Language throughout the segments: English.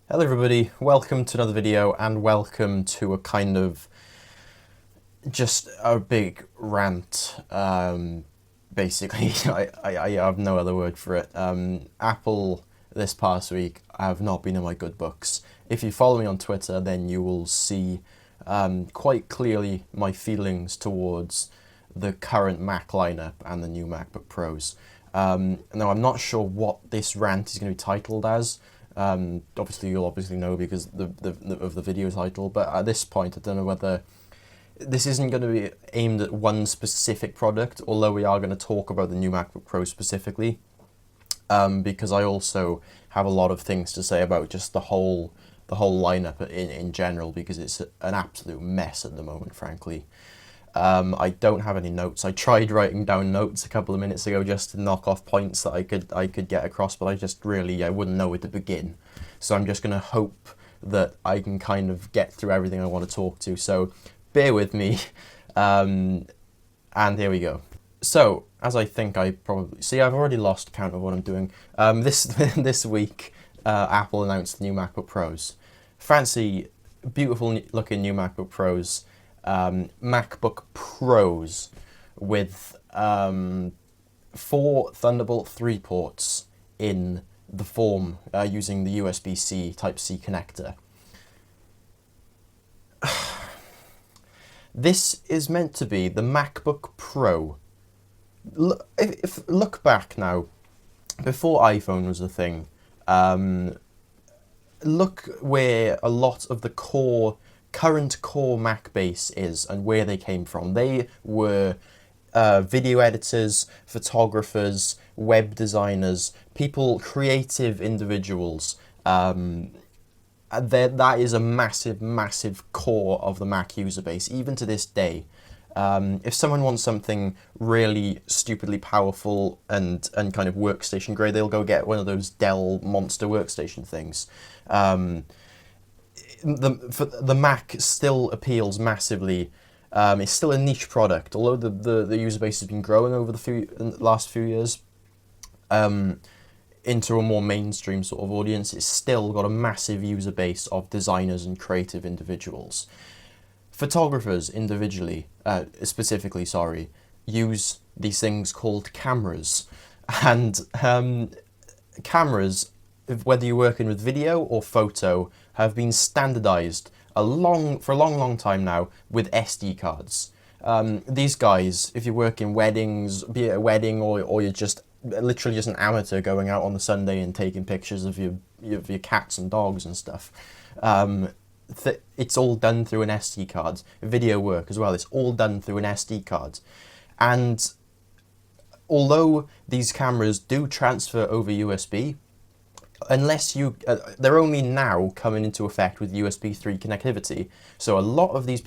Hello everybody, welcome to another video and welcome to a kind of just a big rant. Basically, I have no other word for it. Apple this past week have not been in my good books. If you follow me on Twitter, then you will see quite clearly my feelings towards the current Mac lineup and the new MacBook Pros. Now, I'm not sure what this rant is going to be titled as. Obviously, you'll know because of the video title, but at this point, I don't know whether this isn't going to be aimed at one specific product, although we are going to talk about the new MacBook Pro specifically, because I also have a lot of things to say about just the whole lineup in general, because it's an absolute mess at the moment, frankly. I don't have any notes. I tried writing down notes a couple of minutes ago just to knock off points that I could get across, but I wouldn't know where to begin. So I'm just going to hope that I can kind of get through everything I want to talk to. So bear with me, and here we go. So, as I think I probably... See, I've already lost count of what I'm doing. This week, Apple announced the new MacBook Pros. Fancy, beautiful looking new MacBook Pros. MacBook Pros with 4 Thunderbolt 3 ports in the form using the USB-C Type-C connector. This is meant to be the MacBook Pro. Look back now, before iPhone was a thing, look where a lot of the current core Mac base is and where they came from. They were video editors, photographers, web designers, creative individuals. That is a massive core of the Mac user base, even to this day. If someone wants something really stupidly powerful and kind of workstation grade, they'll go get one of those Dell monster workstation things. The Mac still appeals massively. It's still a niche product, although the user base has been growing over the last few years into a more mainstream sort of audience. It's still got a massive user base of designers and creative individuals. Photographers specifically, use these things called cameras, and cameras, whether you're working with video or photo, have been standardized for a long time now with SD cards. These guys, if you work in weddings, be it a wedding or you're just literally just an amateur going out on the Sunday and taking pictures of your cats and dogs and stuff, it's all done through an SD card. Video work as well, it's all done through an SD card. And although these cameras do transfer over USB, they're only now coming into effect with USB 3 connectivity. So a lot of these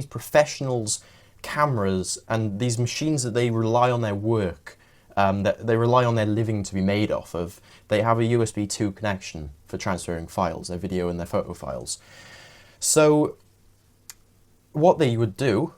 professionals' cameras and these machines that they rely on their work, that they rely on their living to be made off of, they have a USB 2 connection for transferring files, their video and their photo files. So what they would do,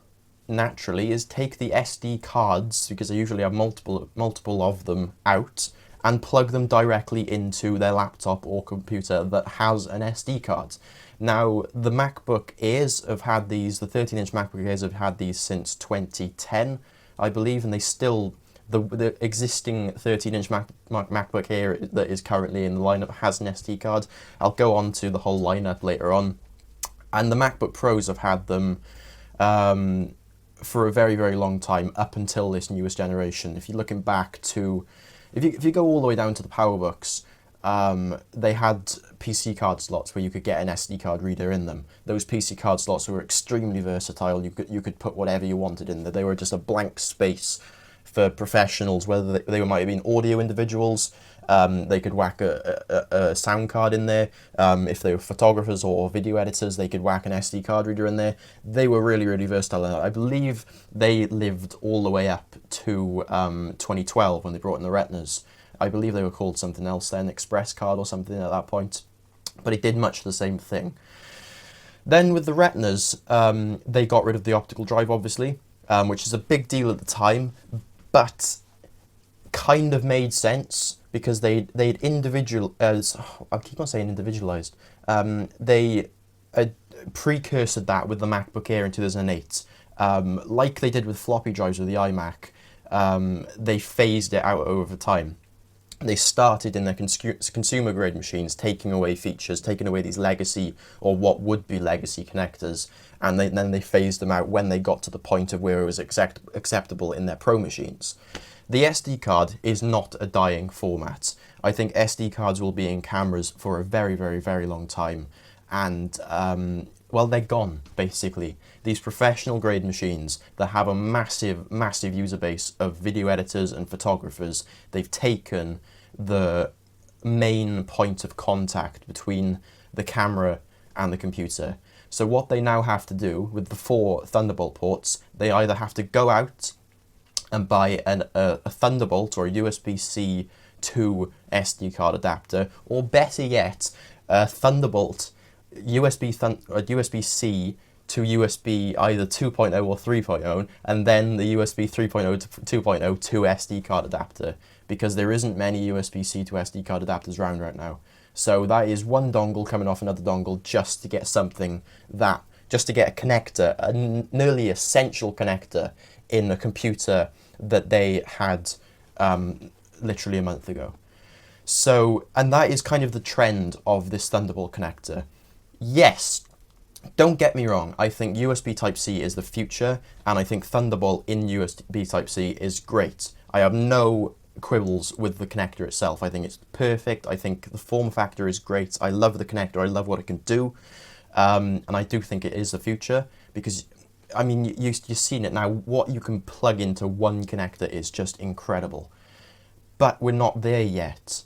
naturally, is take the SD cards, because they usually have multiple of them, out, and plug them directly into their laptop or computer that has an SD card. Now, the MacBook Airs have had these, the 13-inch MacBook Airs have had these since 2010, I believe, and they still, the existing 13-inch MacBook Air that is currently in the lineup has an SD card. I'll go on to the whole lineup later on. And the MacBook Pros have had them for a very long time, up until this newest generation. If you're looking back to... If you go all the way down to the PowerBooks, they had PC card slots where you could get an SD card reader in them. Those PC card slots were extremely versatile. You could put whatever you wanted in there. They were just a blank space for professionals, whether they might have been audio individuals. They could whack a sound card in there. If they were photographers or video editors, they could whack an SD card reader in there. They were really versatile. And I believe they lived all the way up to 2012 when they brought in the Retinas. I believe they were called something else then, Express Card or something at that point. But it did much the same thing. Then with the Retinas, they got rid of the optical drive, obviously, which is a big deal at the time, but kind of made sense because they'd I keep on saying individualized. They precursored that with the MacBook Air in 2008. Like they did with floppy drives with the iMac, they phased it out over time. They started in their consumer grade machines, taking away features, taking away these legacy or what would be legacy connectors, and then they phased them out when they got to the point of where it was acceptable in their pro machines. The SD card is not a dying format. I think SD cards will be in cameras for a very, very, very long time, and well, they're gone, basically. These professional grade machines that have a massive, massive user base of video editors and photographers, they've taken the main point of contact between the camera and the computer. So what they now have to do with the 4 Thunderbolt ports, they either have to go out and buy a Thunderbolt or a USB-C to SD card adapter, or better yet, a Thunderbolt USB-C to USB either 2.0 or 3.0, and then the USB 3.0 to 2.0 to SD card adapter, because there isn't many USB-C to SD card adapters around right now. So that is one dongle coming off another dongle just to get just to get a connector, a nearly essential connector in a computer that they had literally a month ago. So, and that is kind of the trend of this Thunderbolt connector. Yes, don't get me wrong, I think USB Type-C is the future, and I think Thunderbolt in USB Type-C is great. I have no quibbles with the connector itself. I think it's perfect. I think the form factor is great. I love the connector. I love what it can do. And I do think it is the future, because, I mean, you've seen it now. What you can plug into one connector is just incredible. But we're not there yet.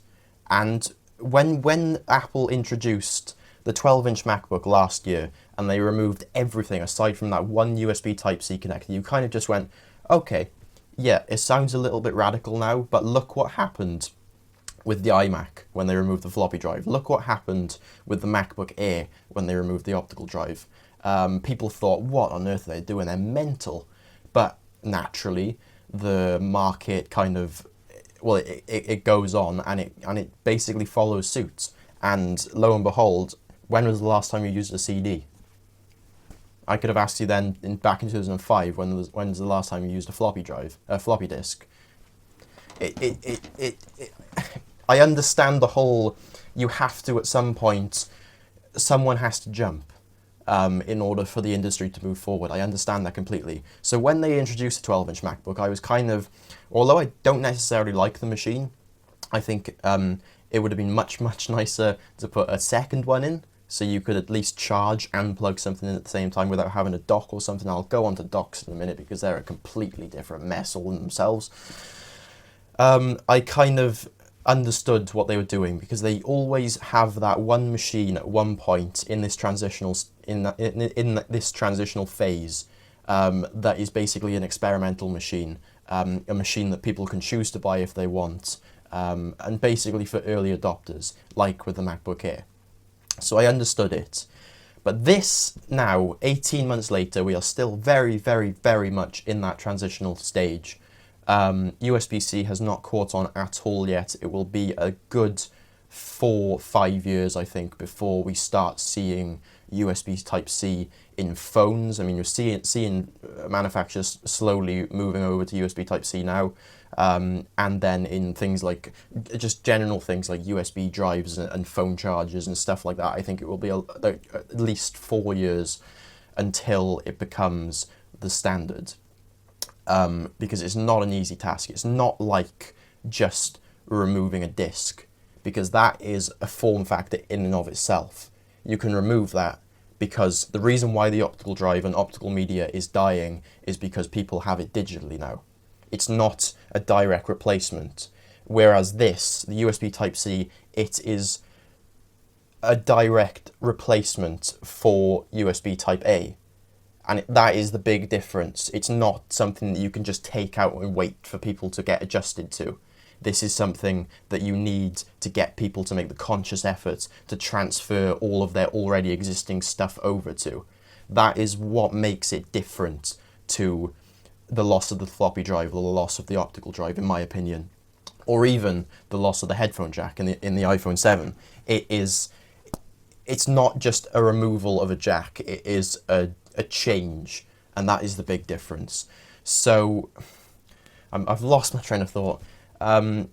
And when Apple introduced the 12-inch MacBook last year, and they removed everything aside from that one USB Type-C connector, you kind of just went, okay, yeah, it sounds a little bit radical now, but look what happened with the iMac when they removed the floppy drive. Look what happened with the MacBook Air when they removed the optical drive. People thought, what on earth are they doing? They're mental. But naturally, the market kind of, well, it goes on, and it basically follows suit. And lo and behold, when was the last time you used a CD? I could have asked you then, back in 2005, when was the last time you used a floppy disk? I understand the whole, you have to at some point, someone has to jump in order for the industry to move forward. I understand that completely. So when they introduced the 12-inch MacBook, I was kind of, although I don't necessarily like the machine, I think it would have been much, much nicer to put a second one in, so you could at least charge and plug something in at the same time without having a dock or something. I'll go on to docks in a minute, because they're a completely different mess all in themselves. I kind of understood what they were doing, because they always have that one machine at one point in this transitional this transitional phase that is basically an experimental machine, a machine that people can choose to buy if they want, and basically for early adopters, like with the MacBook Air. So I understood it. But this now, 18 months later, we are still very, very, very much in that transitional stage. USB-C has not caught on at all yet. It will be a good 4-5 years, I think, before we start seeing USB Type-C in phones. I mean, you're seeing manufacturers slowly moving over to USB Type-C now. And then in things like, just general things like USB drives and phone chargers and stuff like that, I think it will be at least 4 years until it becomes the standard. Because it's not an easy task. It's not like just removing a disk, because that is a form factor in and of itself. You can remove that, because the reason why the optical drive and optical media is dying is because people have it digitally now. It's not a direct replacement. Whereas this, the USB Type-C, it is a direct replacement for USB Type-A. And that is the big difference. It's not something that you can just take out and wait for people to get adjusted to. This is something that you need to get people to make the conscious effort to transfer all of their already existing stuff over to. That is what makes it different to the loss of the floppy drive or the loss of the optical drive, in my opinion. or even the loss of the headphone jack in the iPhone 7. It's not just a removal of a jack, it is a change, and that is the big difference. So I've lost my train of thought.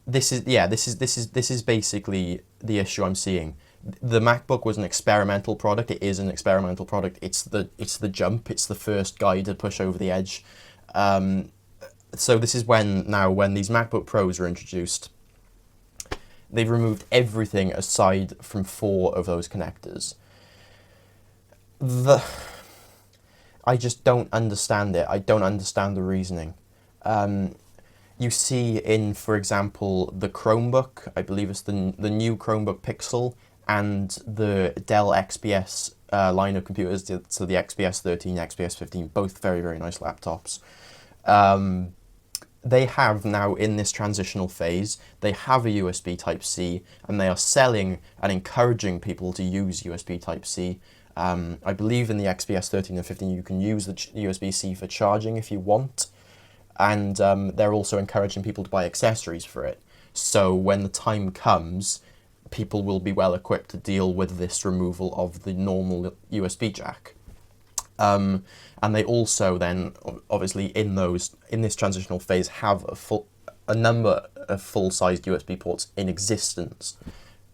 This is basically the issue I'm seeing. The MacBook was an experimental product. It is an experimental product. It's the jump. It's the first guy to push over the edge. So this is when these MacBook Pros were introduced, they've removed everything aside from 4 of those connectors. I just don't understand it. I don't understand the reasoning. You see in, for example, the Chromebook, I believe it's the new Chromebook Pixel, and the Dell XPS line of computers, so the XPS 13, XPS 15, both very, very nice laptops. They have now, in this transitional phase, they have a USB Type-C, and they are selling and encouraging people to use USB Type-C. I believe in the XPS 13 and 15 you can use the USB-C for charging if you want, and they're also encouraging people to buy accessories for it. So when the time comes, people will be well equipped to deal with this removal of the normal USB jack. And they also then, obviously, in this transitional phase, have a number of full-sized USB ports in existence,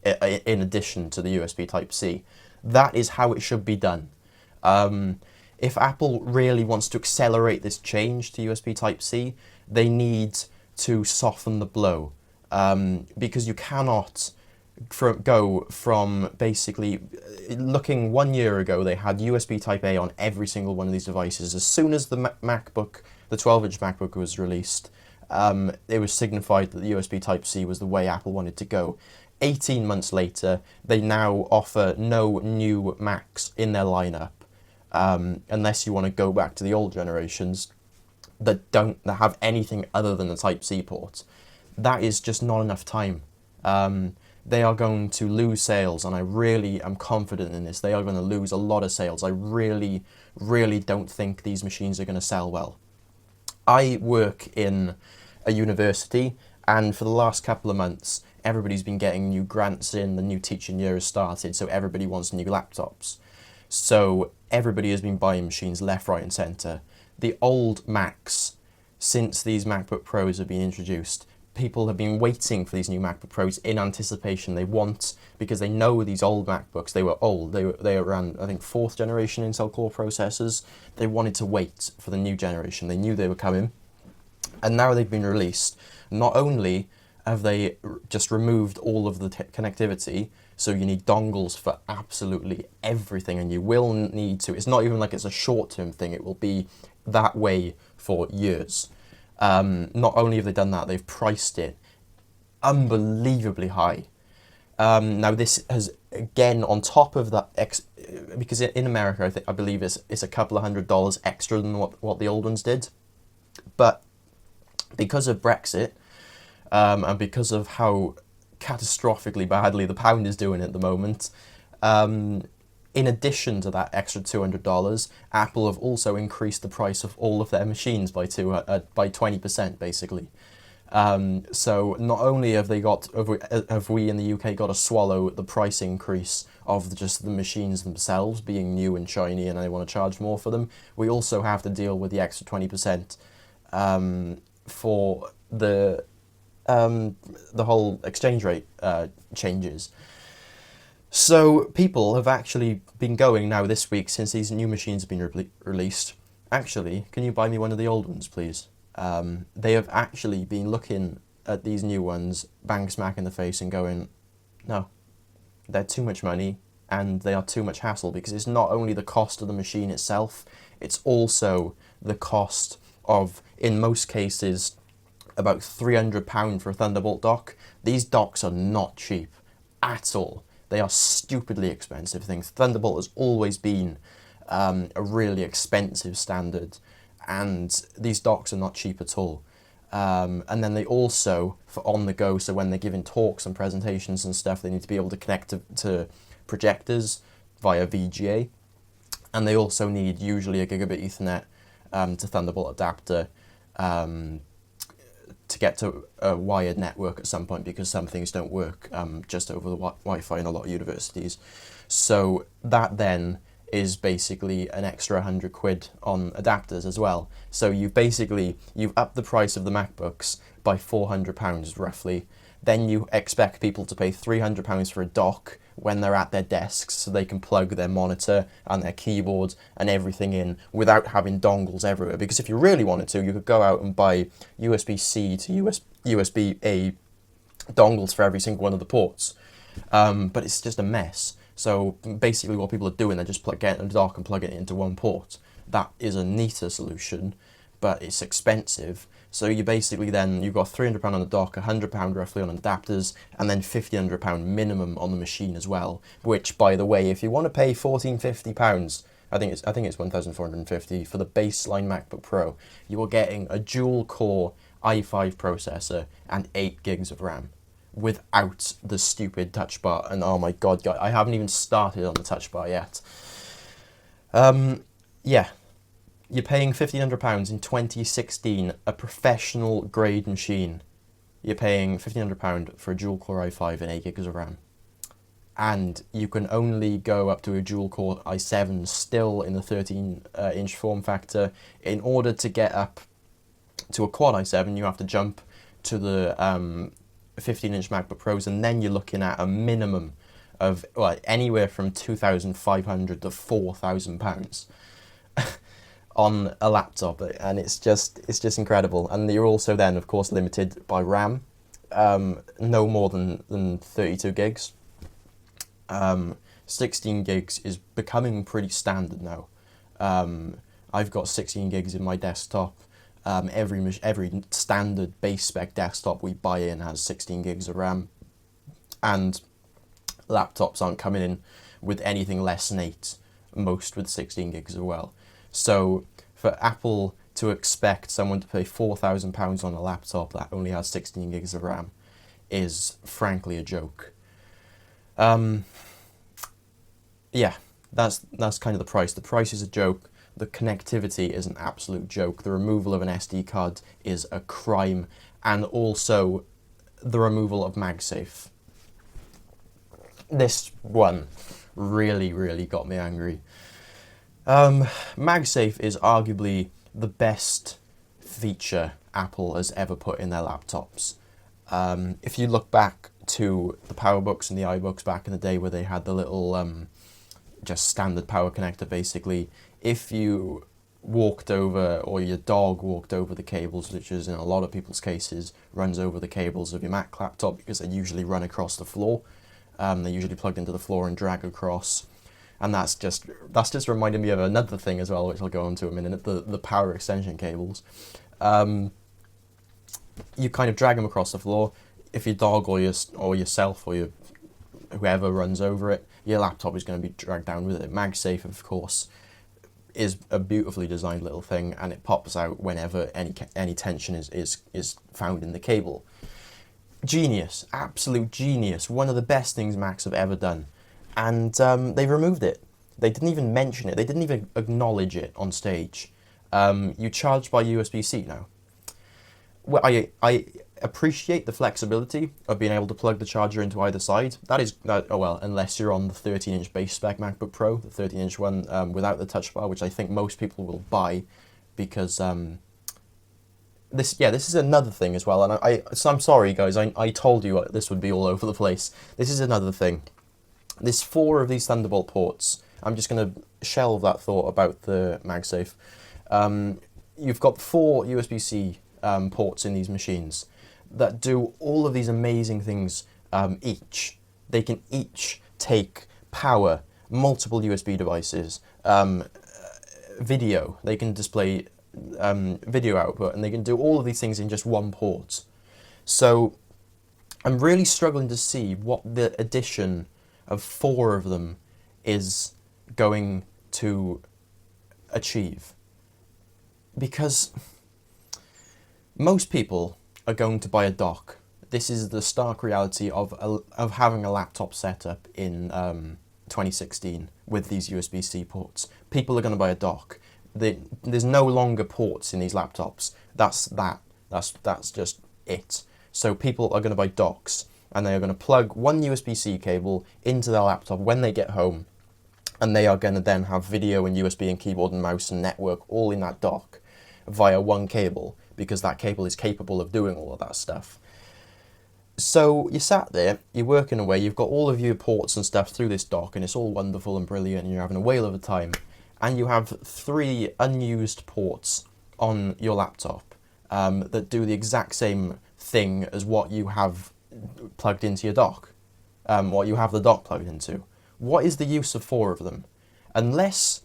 in addition to the USB Type-C. That is how it should be done. If Apple really wants to accelerate this change to USB Type-C, they need to soften the blow, because you cannot go from basically looking 1 year ago, they had USB Type-A on every single one of these devices. As soon as the MacBook, the 12-inch MacBook was released, it was signified that the USB Type-C was the way Apple wanted to go. 18 months later, they now offer no new Macs in their lineup, unless you want to go back to the old generations that have anything other than a Type-C port. That is just not enough time. They are going to lose sales, and I really am confident in this. They are going to lose a lot of sales. I really, really don't think these machines are going to sell well. I work in a university, and for the last couple of months, everybody's been getting new grants in, the new teaching year has started, so everybody wants new laptops. So everybody has been buying machines left, right, and centre. The old Macs, since these MacBook Pros have been introduced, people have been waiting for these new MacBook Pros in anticipation. Because they know these old MacBooks, they were old. They ran, I think, 4th generation Intel Core processors. They wanted to wait for the new generation. They knew they were coming. And now they've been released. Not only have they just removed all of the connectivity, so you need dongles for absolutely everything, and you will need to. It's not even like it's a short-term thing. It will be that way for years. Not only have they done that, they've priced it unbelievably high. Now this has, again, on top of that, because in America, I believe it's a couple of $100 extra than what the old ones did. But because of Brexit, and because of how catastrophically badly the pound is doing at the moment, in addition to that extra $200, Apple have also increased the price of all of their machines by 20%, basically. So not only have we in the UK got to swallow the price increase of just the machines themselves being new and shiny, and they want to charge more for them, we also have to deal with the extra 20% for the whole exchange rate changes. So people have actually been going now this week, since these new machines have been released. Actually, can you buy me one of the old ones, please? They have actually been looking at these new ones, bang smack in the face, and going, no, they're too much money and they are too much hassle, because it's not only the cost of the machine itself, it's also the cost of, in most cases, about £300 for a Thunderbolt dock. These docks are not cheap at all. They are stupidly expensive things. Thunderbolt has always been a really expensive standard, and these docks are not cheap at all. And then they also, for on the go, so when they're giving talks and presentations and stuff, they need to be able to connect to projectors via VGA, and they also need usually a gigabit Ethernet to Thunderbolt adapter to get to a wired network at some point, because some things don't work just over the Wi-Fi in a lot of universities. So that then is basically an extra 100 quid on adapters as well. So you've upped the price of the MacBooks by £400 roughly. Then you expect people to pay £300 for a dock when they're at their desks, so they can plug their monitor and their keyboard and everything in without having dongles everywhere. Because if you really wanted to, you could go out and buy USB-C to USB-A dongles for every single one of the ports. But it's just a mess. So basically what people are doing, they're just getting a dock and plugging it into one port. That is a neater solution, but it's expensive. So you basically then, you've got £300 on the dock, £100 roughly on adapters, and then £1,500 minimum on the machine as well. Which, by the way, if you want to pay £1,450, I think it's £1,450 for the baseline MacBook Pro, you are getting a dual-core i5 processor and 8 gigs of RAM without the stupid touch bar. And oh my god, guys, I haven't even started on the touch bar yet. Yeah. You're paying £1,500 in 2016, a professional grade machine. You're paying £1,500 for a dual-core i5 and 8 gigs of RAM. And you can only go up to a dual-core i7 still in the 13-inch form factor. In order to get up to a quad i7, you have to jump to the 15-inch MacBook Pros, and then you're looking at a minimum of anywhere from £2,500 to £4,000 on a laptop, and it's just incredible. And you're also then, of course, limited by RAM, no more than 32 gigs. 16 gigs is becoming pretty standard now. I've got 16 gigs in my desktop. Every standard base spec desktop we buy in has 16 gigs of RAM, and laptops aren't coming in with anything less than 8, most with 16 gigs as well. So for Apple to expect someone to pay £4,000 on a laptop that only has 16 gigs of RAM is frankly a joke. Yeah, that's kind of the price. The price is a joke. The connectivity is an absolute joke. The removal of an SD card is a crime, and also the removal of MagSafe. This one really got me angry. MagSafe is arguably the best feature Apple has ever put in their laptops. If you look back to the PowerBooks and the iBooks back in the day, where they had the little just standard power connector, basically, if you walked over, or your dog walked over the cables, which is in a lot of people's cases runs over the cables of your Mac laptop, because they usually run across the floor. They're usually plugged into the floor and drag across. And that's just reminded me of another thing as well, which I'll go on to in a minute, the power extension cables. You kind of drag them across the floor. If your dog or yourself or whoever runs over it, your laptop is going to be dragged down with it. MagSafe, of course, is a beautifully designed little thing, and it pops out whenever any tension is found in the cable. Genius, absolute genius. One of the best things Macs have ever done. And they removed it. They didn't even mention it. They didn't even acknowledge it on stage. You charge by USB-C now. Well, I appreciate the flexibility of being able to plug the charger into either side. Unless you're on the 13-inch base spec MacBook Pro, the 13-inch one without the touch bar, which I think most people will buy, because this is another thing as well. And I'm sorry, guys. I told you this would be all over the place. This is another thing. There's 4 of these Thunderbolt ports. I'm just going to shelve that thought about the MagSafe. You've got 4 USB-C ports in these machines that do all of these amazing things each. They can each take power, multiple USB devices, video. They can display video output, and they can do all of these things in just one port. So I'm really struggling to see what the addition of 4 of them is going to achieve, because most people are going to buy a dock. This is the stark reality of having a laptop setup in 2016 with these USB-C ports. People are going to buy a dock. There's no longer ports in these laptops. That's just it. So people are going to buy docks, and they are going to plug one USB-C cable into their laptop when they get home, and they are going to then have video and USB and keyboard and mouse and network all in that dock via one cable, because that cable is capable of doing all of that stuff. So you sat there, you're working away, you've got all of your ports and stuff through this dock, and it's all wonderful and brilliant, and you're having a whale of a time, and you have 3 unused ports on your laptop that do the exact same thing as what you have plugged into your dock, what you have the dock plugged into. What is the use of 4 of them? Unless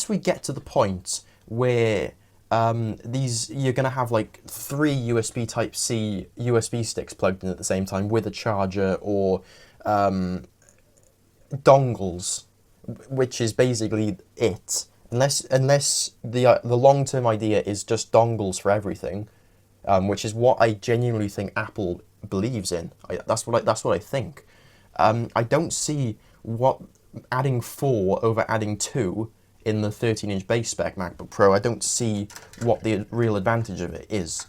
we get to the point where you're going to have like 3 USB Type-C USB sticks plugged in at the same time with a charger, or dongles, which is basically it. Unless the long-term idea is just dongles for everything, which is what I genuinely think Apple believes in. That's what I think. I don't see what adding 4 over adding 2 in the 13-inch base spec MacBook Pro. I don't see what the real advantage of it is,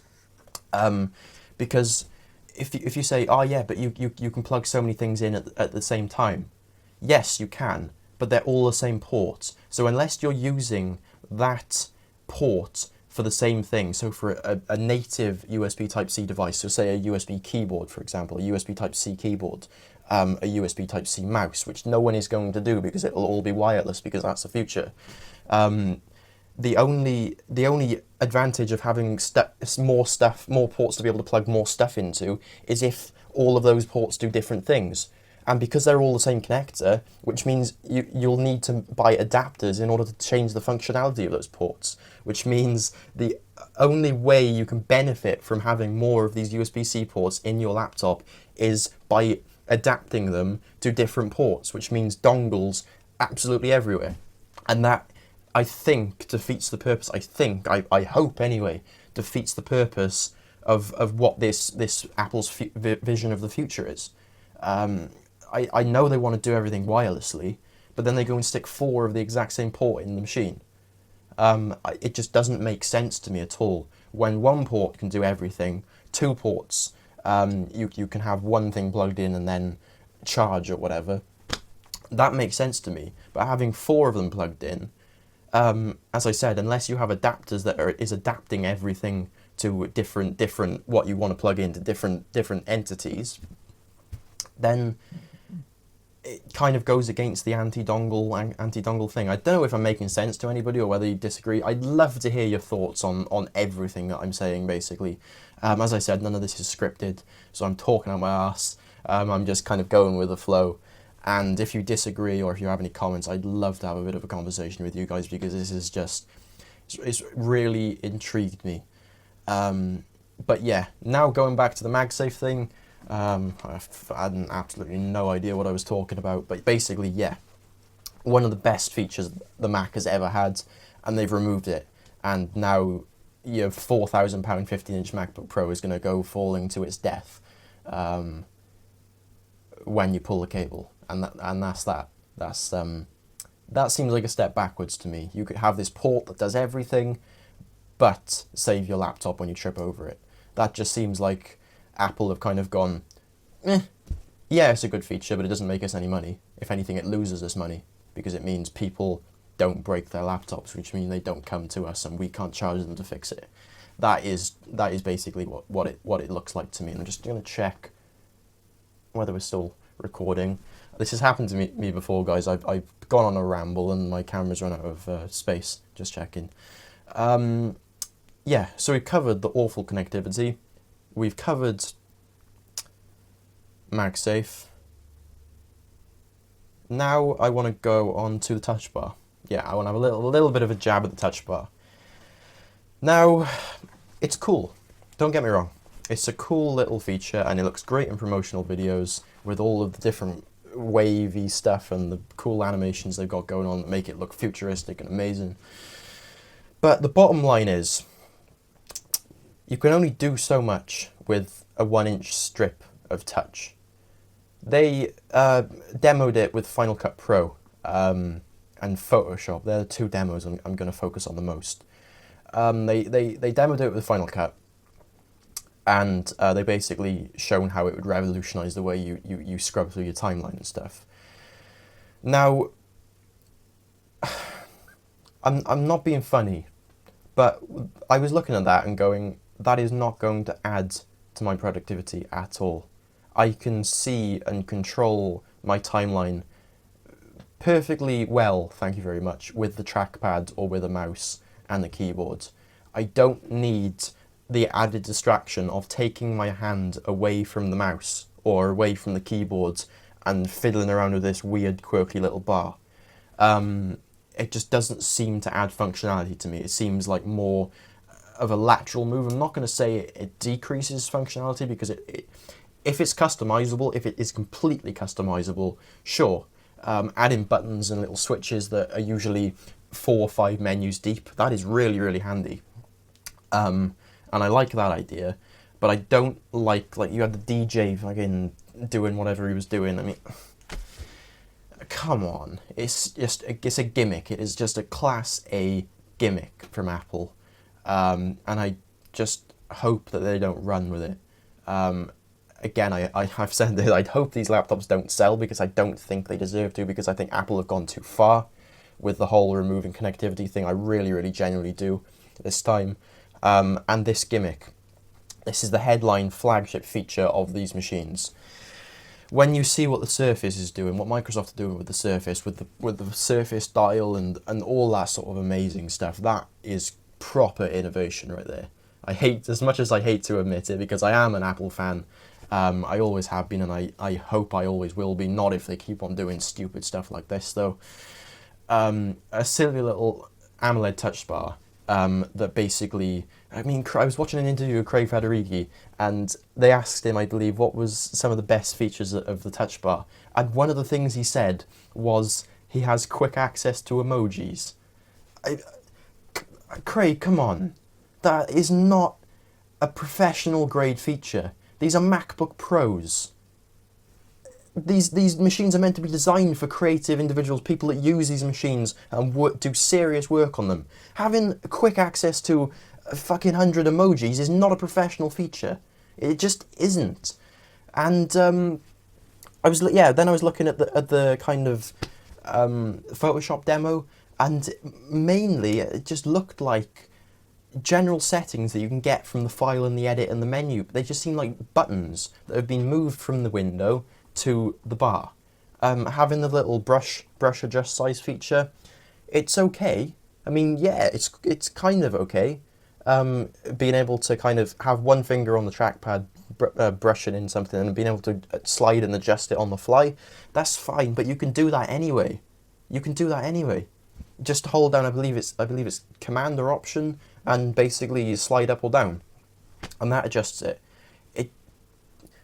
because if you say, oh yeah, but you can plug so many things in at the same time, yes you can, but they're all the same ports. So unless you're using that port for the same thing, so for a native USB Type-C device, so say a USB keyboard, for example, a USB Type-C keyboard, a USB Type-C mouse, which no one is going to do because it'll all be wireless, because that's the future. The only advantage of having more ports to be able to plug more stuff into is if all of those ports do different things. And because they're all the same connector, which means you'll need to buy adapters in order to change the functionality of those ports, which means the only way you can benefit from having more of these USB-C ports in your laptop is by adapting them to different ports, which means dongles absolutely everywhere. And that, I think, defeats the purpose. I hope anyway, defeats the purpose of what this Apple's vision of the future is. I know they want to do everything wirelessly, but then they go and stick 4 of the exact same port in the machine. It just doesn't make sense to me at all. When one port can do everything, 2 ports, you can have one thing plugged in and then charge or whatever. That makes sense to me. But having 4 of them plugged in, as I said, unless you have adapters that is adapting everything to different what you want to plug into different entities, then it kind of goes against the anti-dongle thing. I don't know if I'm making sense to anybody or whether you disagree. I'd love to hear your thoughts on everything that I'm saying, basically. As I said, none of this is scripted, so I'm talking out my ass. I'm just kind of going with the flow. And if you disagree or if you have any comments, I'd love to have a bit of a conversation with you guys, because this is just, it's really intrigued me. But yeah, now going back to the MagSafe thing, I had absolutely no idea what I was talking about, but basically, yeah, one of the best features the Mac has ever had, and they've removed it, and now your £4,000 15-inch MacBook Pro is going to go falling to its death when you pull the cable, and that's that. That seems like a step backwards to me. You could have this port that does everything, but save your laptop when you trip over it. That just seems like Apple have kind of gone, yeah, it's a good feature, but it doesn't make us any money. If anything, it loses us money, because it means people don't break their laptops, which means they don't come to us and we can't charge them to fix it. That is basically what it looks like to me. And I'm just going to check whether we're still recording. This has happened to me before, guys. I've gone on a ramble and my camera's run out of space. Just checking. Yeah, so we've covered the awful connectivity. We've covered MagSafe. Now I want to go on to the touch bar. Yeah, I want to have a little bit of a jab at the touch bar. Now, it's cool. Don't get me wrong. It's a cool little feature, and it looks great in promotional videos with all of the different wavy stuff and the cool animations they've got going on that make it look futuristic and amazing. But the bottom line is, you can only do so much with a 1-inch strip of touch. They demoed it with Final Cut Pro and Photoshop. They're the 2 demos I'm going to focus on the most. They demoed it with Final Cut, and they basically shown how it would revolutionize the way you scrub through your timeline and stuff. Now, I'm not being funny, but I was looking at that and going, that is not going to add to my productivity at all. I can see and control my timeline perfectly well, thank you very much, with the trackpad or with a mouse and the keyboard. I don't need the added distraction of taking my hand away from the mouse or away from the keyboard and fiddling around with this weird quirky little bar. It just doesn't seem to add functionality to me. It seems like more of a lateral move. I'm not going to say it decreases functionality, because if it's customizable, if it is completely customizable, sure. Adding buttons and little switches that are usually 4 or 5 menus deep, that is really, really handy. And I like that idea, but I don't like you had the DJ fucking doing whatever he was doing. I mean, come on, it's a gimmick. It is just a Class A gimmick from Apple, and I just hope that they don't run with it. Again, I've said this, I'd hope these laptops don't sell, because I don't think they deserve to, because I think Apple have gone too far with the whole removing connectivity thing. I really, really genuinely do this time. And this gimmick, this is the headline flagship feature of these machines. When you see what the Surface is doing, what Microsoft are doing with the Surface, with the Surface dial and all that sort of amazing stuff, that is proper innovation right there. As much as I hate to admit it, because I am an Apple fan, I always have been, and I hope I always will be, not if they keep on doing stupid stuff like this though. A silly little AMOLED touch bar that basically, I mean, I was watching an interview with Craig Federighi, and they asked him, I believe, what was some of the best features of the touch bar, and one of the things he said was he has quick access to emojis. Craig, come on, that is not a professional grade feature. These are MacBook Pros. These machines are meant to be designed for creative individuals, people that use these machines and do serious work on them. Having quick access to a fucking 100 emojis is not a professional feature. It just isn't. And then I was looking at the kind of Photoshop demo, and mainly it just looked like general settings that you can get from the file and the edit and the menu. They just seem like buttons that have been moved from the window to the bar. Having the little brush adjust size feature, it's okay. I mean, yeah, it's kind of okay. Being able to kind of have one finger on the trackpad, brushing in something, and being able to slide and adjust it on the fly, that's fine. But you can do that anyway. Just hold down, I believe it's Command or Option, and basically you slide up or down, and that adjusts it. It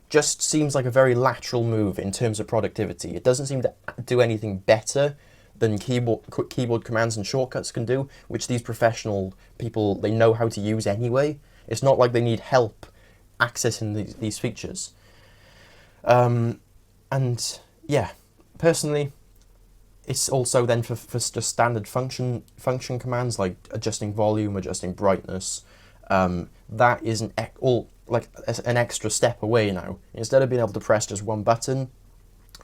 just seems like a very lateral move in terms of productivity. It doesn't seem to do anything better than keyboard commands and shortcuts can do, which these professional people, they know how to use anyway. It's not like they need help accessing these features. And yeah, personally, it's also then for just standard function commands like adjusting volume, adjusting brightness. That is an extra step away now. Instead of being able to press just one button,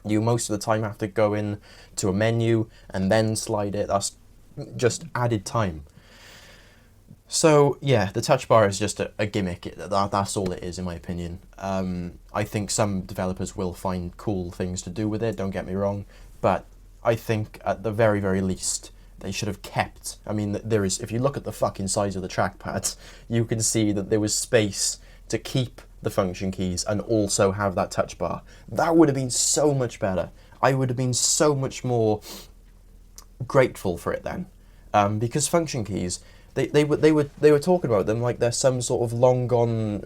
you most of the time have to go in to a menu and then slide it. That's just added time. So yeah, the touch bar is just a gimmick. That's all it is, in my opinion. I think some developers will find cool things to do with it, don't get me wrong, but I think at the very, very least, they should have kept, I mean, if you look at the fucking size of the trackpad, you can see that there was space to keep the function keys and also have that touch bar. That would have been so much better. I would have been so much more grateful for it then, because function keys, they were talking about them like they're some sort of long gone,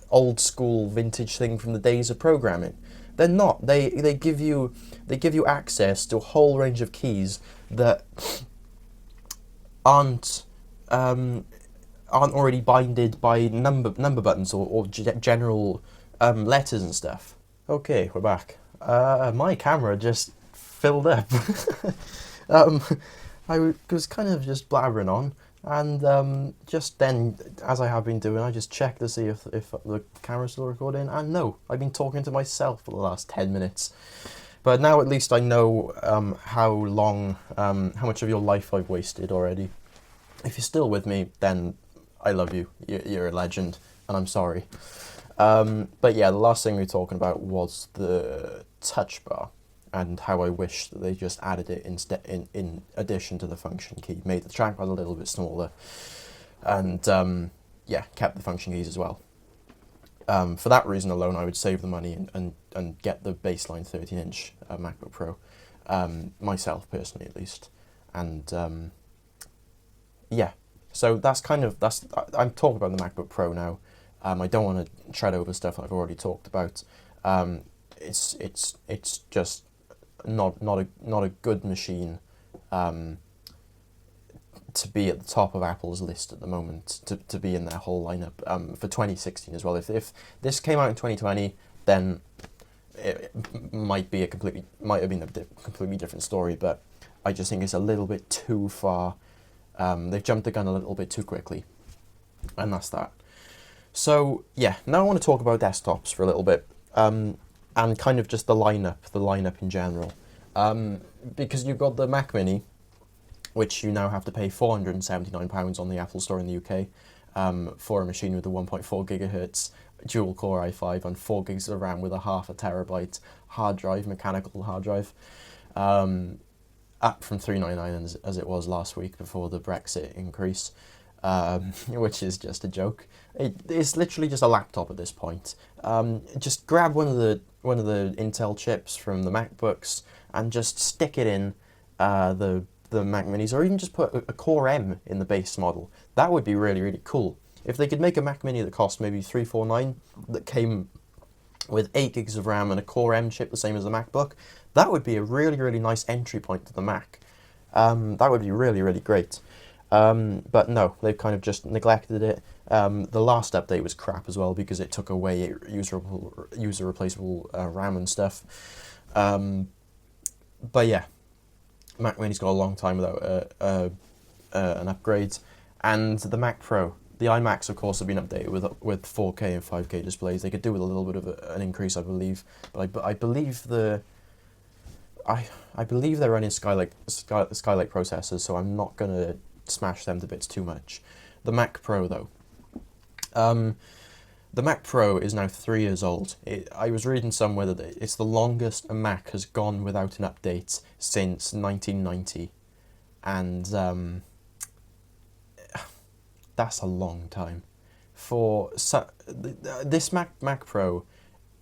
old school vintage thing from the days of programming. They're not. They give you access to a whole range of keys that aren't already binded by number buttons or general letters and stuff. Okay, we're back. My camera just filled up. I was kind of just blabbering on. And just then, as I have been doing, I just check to see if the camera's still recording. And no, I've been talking to myself for the last 10 minutes. But now at least I know how much of your life I've wasted already. If you're still with me, then I love you. You're a legend, and I'm sorry. But yeah, the last thing we were talking about was the touch bar, and how I wish that they just added it in addition to the function key, made the trackpad a little bit smaller, and yeah, kept the function keys as well. For that reason alone, I would save the money and get the baseline 13-inch MacBook Pro, myself personally at least, and yeah. So I'm talking about the MacBook Pro now. I don't want to tread over stuff I've already talked about. It's just not a good machine to be at the top of Apple's list at the moment, to be in their whole lineup for 2016 as well. If this came out in 2020, then it might have been a completely different story. But I just think it's a little bit too far. They've jumped the gun a little bit too quickly, and that's that. So yeah, now I want to talk about desktops for a little bit, and kind of just the lineup in general, because you've got the Mac Mini, which you now have to pay £479 on the Apple Store in the UK, for a machine with a 1.4 gigahertz dual core i5 and 4 gigs of RAM with a half a terabyte hard drive, mechanical hard drive, up from £399 as it was last week before the Brexit increase. Which is just a joke. It's literally just a laptop at this point. Just grab one of the Intel chips from the MacBooks and just stick it in the Mac Minis, or even just put a Core M in the base model. That would be really, really cool. If they could make a Mac Mini that cost maybe $349, that came with 8 gigs of RAM and a Core M chip the same as the MacBook, that would be a really, really nice entry point to the Mac. That would be really, really great. But no, they've kind of just neglected it. The last update was crap as well because it took away user replaceable RAM and stuff. But yeah, Mac Mini's got a long time without an upgrade, and the Mac Pro, the iMacs of course have been updated with 4K and 5K displays. They could do with a little bit of an increase, I believe, but I believe I believe they're running Skylake processors, so I'm not gonna smash them to bits too much. The Mac Pro though, the Mac Pro is now 3 years old. I was reading somewhere that it's the longest a Mac has gone without an update since 1990, and that's a long time. This Mac Pro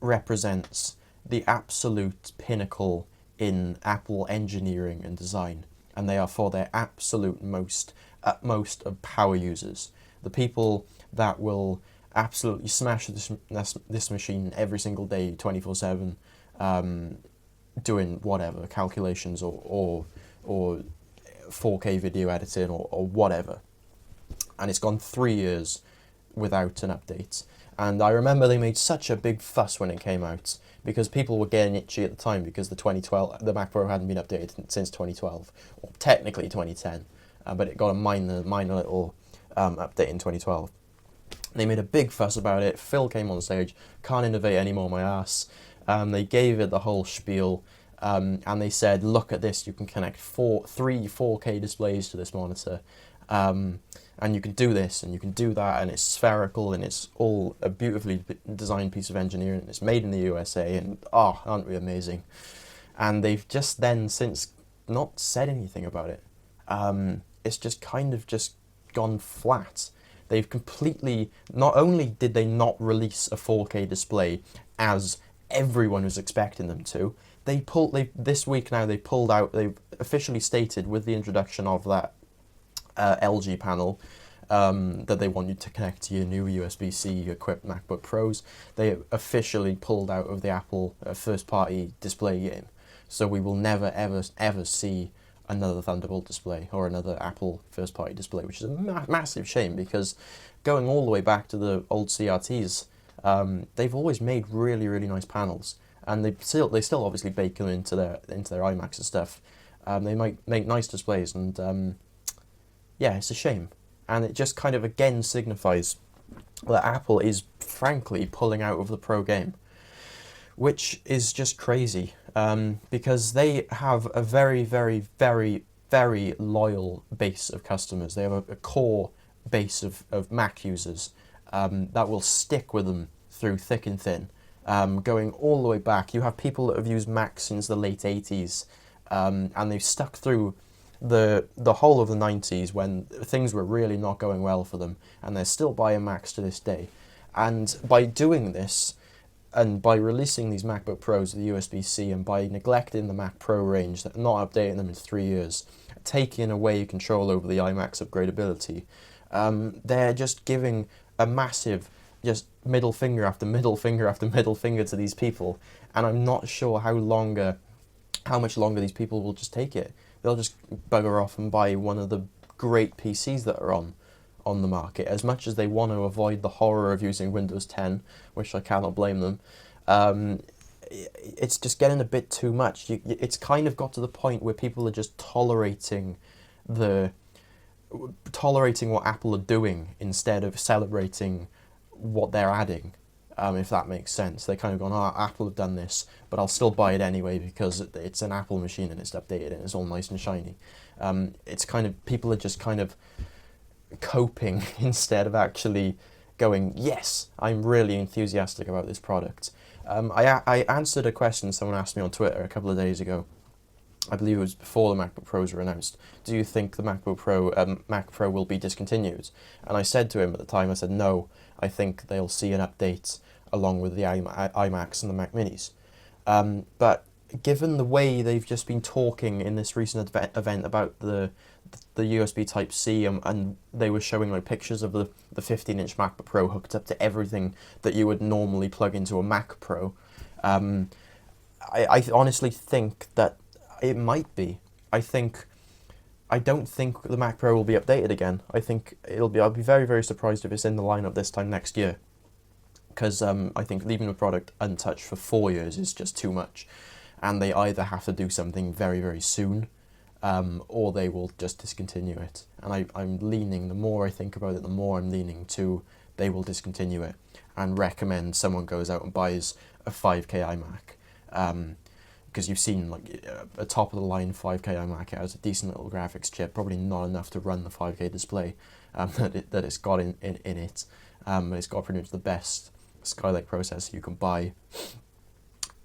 represents the absolute pinnacle in Apple engineering and design, and they are for their utmost of power users, the people that will absolutely smash this machine every single day, 24/7, doing whatever calculations or 4K video editing or whatever. And it's gone 3 years without an update. And I remember they made such a big fuss when it came out because people were getting itchy at the time because the Mac Pro hadn't been updated since 2012, or technically 2010, but it got a minor little update in 2012. They made a big fuss about it. Phil came on stage, can't innovate anymore, my ass. They gave it the whole spiel, and they said, look at this, you can connect three 4K displays to this monitor, and you can do this and you can do that, and it's spherical and it's all a beautifully designed piece of engineering. It's made in the USA, and aren't we amazing? And they've just then since not said anything about it. It's just kind of just gone flat. They've completely, not only did they not release a 4K display as everyone was expecting them to, this week now they've officially stated with the introduction of that LG panel that they want you to connect to your new USB-C equipped MacBook Pros. They officially pulled out of the Apple first-party display game. So we will never, ever see another Thunderbolt display or another Apple first-party display, which is a massive shame because going all the way back to the old CRTs, they've always made really, really nice panels, and they still obviously bake them into their iMacs and stuff. They might make nice displays, and yeah, it's a shame. And it just kind of again signifies that Apple is frankly pulling out of the pro game, which is just crazy, because they have a very, very, very, very loyal base of customers. They have a core base of Mac users that will stick with them through thick and thin, going all the way back. You have people that have used Mac since the late 80s, and they've stuck through the whole of the 90s when things were really not going well for them, and they're still buying Macs to this day. And by doing this, and by releasing these MacBook Pros with the USB-C, and by neglecting the Mac Pro range, not updating them in 3 years, taking away control over the iMac's upgradability, they're just giving a massive just middle finger after middle finger after middle finger to these people. And I'm not sure how much longer these people will just take it. They'll just bugger off and buy one of the great PCs that are on the market, as much as they want to avoid the horror of using Windows 10, which I cannot blame them. It's just getting a bit too much. It's kind of got to the point where people are just tolerating what Apple are doing instead of celebrating what they're adding, if that makes sense. They kind of gone, oh, Apple have done this, but I'll still buy it anyway because it's an Apple machine and it's updated and it's all nice and shiny. It's kind of, people are just kind of coping instead of actually going, yes, I'm really enthusiastic about this product. I answered a question someone asked me on Twitter a couple of days ago. I believe it was before the MacBook Pros were announced. Do you think the MacBook Pro, Mac Pro will be discontinued? And I said to him at the time, I said, no, I think they'll see an update along with the iMacs and the Mac Minis. But given the way they've just been talking in this recent event about the USB Type-C, and they were showing like pictures of the 15-inch MacBook Pro hooked up to everything that you would normally plug into a Mac Pro, I honestly think that it might be. I don't think the Mac Pro will be updated again. I'll be very, very surprised if it's in the lineup this time next year, because I think leaving the product untouched for 4 years is just too much, and they either have to do something very, very soon, or they will just discontinue it. And I'm leaning, the more I think about it, the more I'm leaning to they will discontinue it and recommend someone goes out and buys a 5K iMac. Because you've seen like a top of the line 5K iMac, it has a decent little graphics chip, probably not enough to run the 5K display that it's got in it. But it's got pretty much the best Skylake processor you can buy,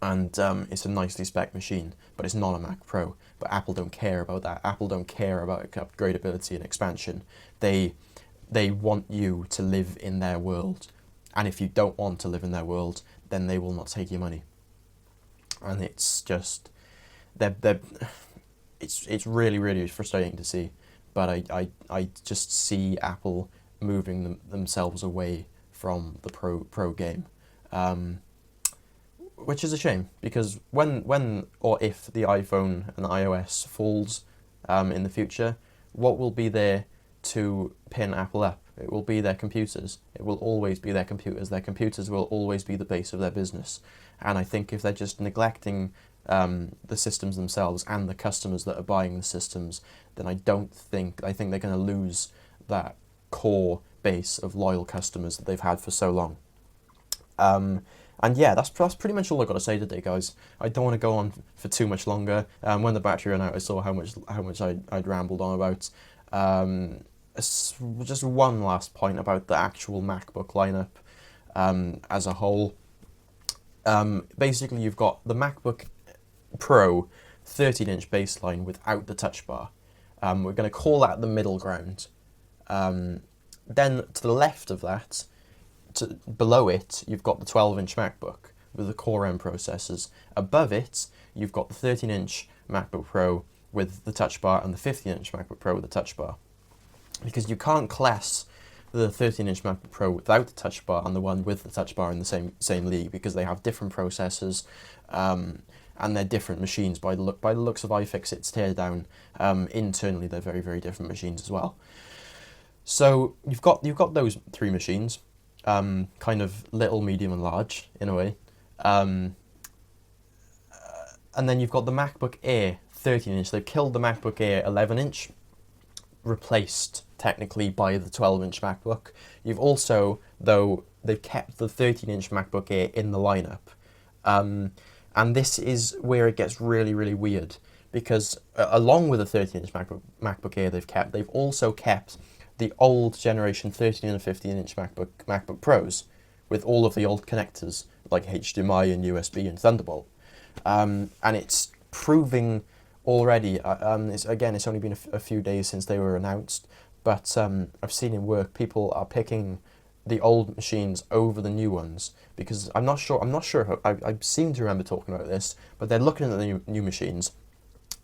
and it's a nicely spec machine, but it's not a Mac Pro. But Apple don't care about that. Apple don't care about upgradability and expansion. They want you to live in their world, and if you don't want to live in their world, then they will not take your money. And it's just, it's really, really frustrating to see. But I just see Apple moving themselves away from the pro game, which is a shame, because when or if the iPhone and the iOS falls in the future, what will be there to pin Apple up? It will be their computers. It will always be their computers. Their computers will always be the base of their business. And I think if they're just neglecting the systems themselves and the customers that are buying the systems, then I think they're going to lose that core base of loyal customers that they've had for so long. And yeah, that's pretty much all I've got to say today, guys. I don't want to go on for too much longer. When the battery ran out, I saw how much I'd rambled on about. Just one last point about the actual MacBook lineup as a whole. Basically, you've got the MacBook Pro 13-inch baseline without the touch bar. We're going to call that the middle ground. Then to the left of that, below it, you've got the 12-inch MacBook with the Core M processors. Above it, you've got the 13-inch MacBook Pro with the touch bar and the 15-inch MacBook Pro with the touch bar. Because you can't class the 13-inch MacBook Pro without the touch bar and the one with the touch bar in the same league, because they have different processors and they're different machines. By the looks of iFixit's teardown, internally they're very, very different machines as well. So you've got those three machines, kind of little, medium, and large in a way, and then you've got the MacBook Air 13-inch. They've killed the MacBook Air 11-inch. replaced technically by the 12-inch MacBook. You've also, though, they've kept the 13-inch MacBook Air in the lineup. And this is where it gets really, really weird, because along with the 13-inch MacBook Air they've also kept the old generation 13 and 15-inch MacBook Pros with all of the old connectors like HDMI and USB and Thunderbolt. And it's proving already, it's only been a few days since they were announced, but I've seen in work people are picking the old machines over the new ones, because I'm not sure, I seem to remember talking about this, but they're looking at the new machines,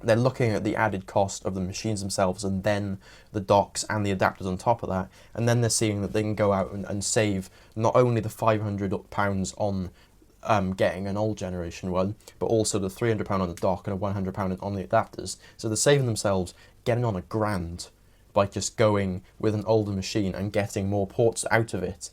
they're looking at the added cost of the machines themselves and then the docks and the adapters on top of that, and then they're seeing that they can go out and save not only the £500 on getting an old generation one, but also the £300 on the dock and a £100 on the adapters. So they're saving themselves getting on £1,000 by just going with an older machine and getting more ports out of it.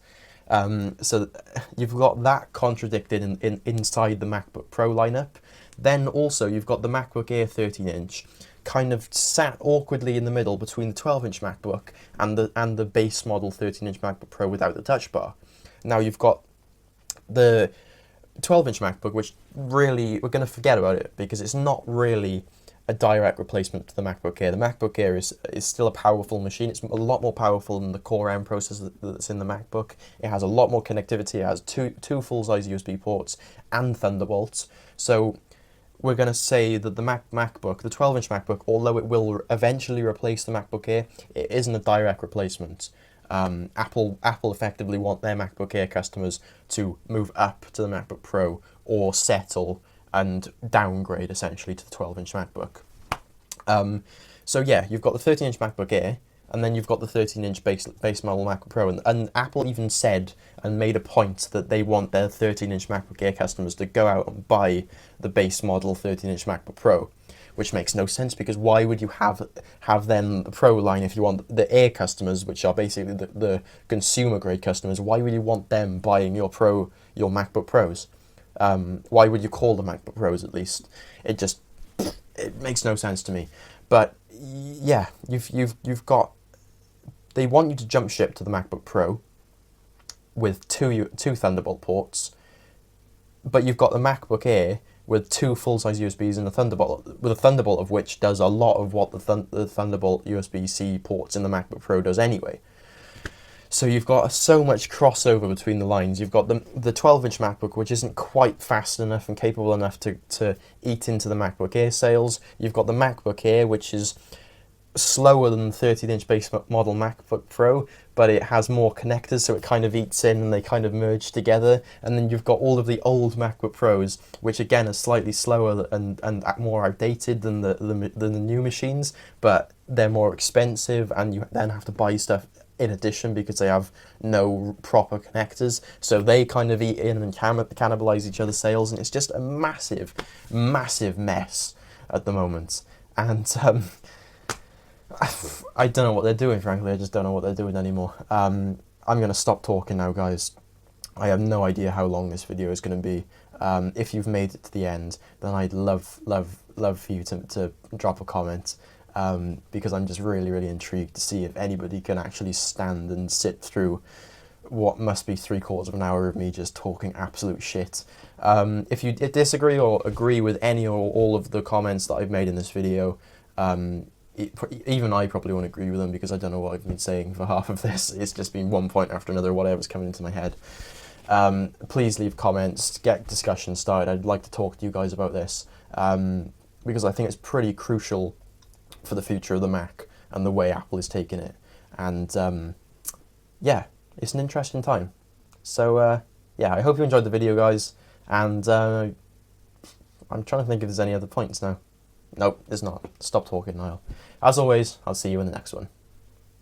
So you've got that contradicted inside the MacBook Pro lineup. Then also you've got the MacBook Air 13-inch kind of sat awkwardly in the middle between the 12-inch MacBook and the base model 13-inch MacBook Pro without the touch bar. Now you've got the 12-inch MacBook, which really, we're going to forget about it because it's not really a direct replacement to the MacBook Air. The MacBook Air is still a powerful machine. It's a lot more powerful than the Core M processor that's in the MacBook. It has a lot more connectivity. It has two full-size USB ports and Thunderbolts. So we're going to say that the MacBook, the 12-inch MacBook, although it will eventually replace the MacBook Air, it isn't a direct replacement. Apple effectively want their MacBook Air customers to move up to the MacBook Pro or settle and downgrade essentially to the 12-inch MacBook. So yeah, you've got the 13-inch MacBook Air, and then you've got the 13-inch base model MacBook Pro, and Apple even said and made a point that they want their 13-inch MacBook Air customers to go out and buy the base model 13-inch MacBook Pro, which makes no sense, because why would you have then the Pro line if you want the Air customers, which are basically the consumer grade customers? Why would you want them buying your MacBook Pros? Why would you call them MacBook Pros at least? It makes no sense to me. But yeah, you've got, they want you to jump ship to the MacBook Pro with two Thunderbolt ports, but you've got the MacBook Air with two full-size USBs and a Thunderbolt, with a Thunderbolt of which does a lot of what the Thunderbolt USB-C ports in the MacBook Pro does anyway. So you've got so much crossover between the lines. You've got the 12-inch MacBook, which isn't quite fast enough and capable enough to eat into the MacBook Air sales. You've got the MacBook Air, which is slower than the 13-inch base model MacBook Pro, but it has more connectors, so it kind of eats in and they kind of merge together. And then you've got all of the old MacBook Pros, which again are slightly slower and more outdated than the new machines, but they're more expensive, and you then have to buy stuff in addition because they have no proper connectors, so they kind of eat in and cannibalize each other's sales, and it's just a massive mess at the moment. And I don't know what they're doing, frankly. I just don't know what they're doing anymore. I'm going to stop talking now, guys. I have no idea how long this video is going to be. If you've made it to the end, then I'd love for you to drop a comment. Because I'm just really intrigued to see if anybody can actually stand and sit through what must be 3/4 of an hour of me just talking absolute shit. If you disagree or agree with any or all of the comments that I've made in this video, even I probably won't agree with them, because I don't know what I've been saying for half of this. It's just been one point after another, whatever's coming into my head. Please leave comments, get discussion started. I'd like to talk to you guys about this, because I think it's pretty crucial for the future of the Mac and the way Apple is taking it. And yeah, it's an interesting time. So yeah, I hope you enjoyed the video, guys, and I'm trying to think if there's any other points now. Nope, there's not. Stop talking, Niall. As always, I'll see you in the next one.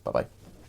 Bye bye.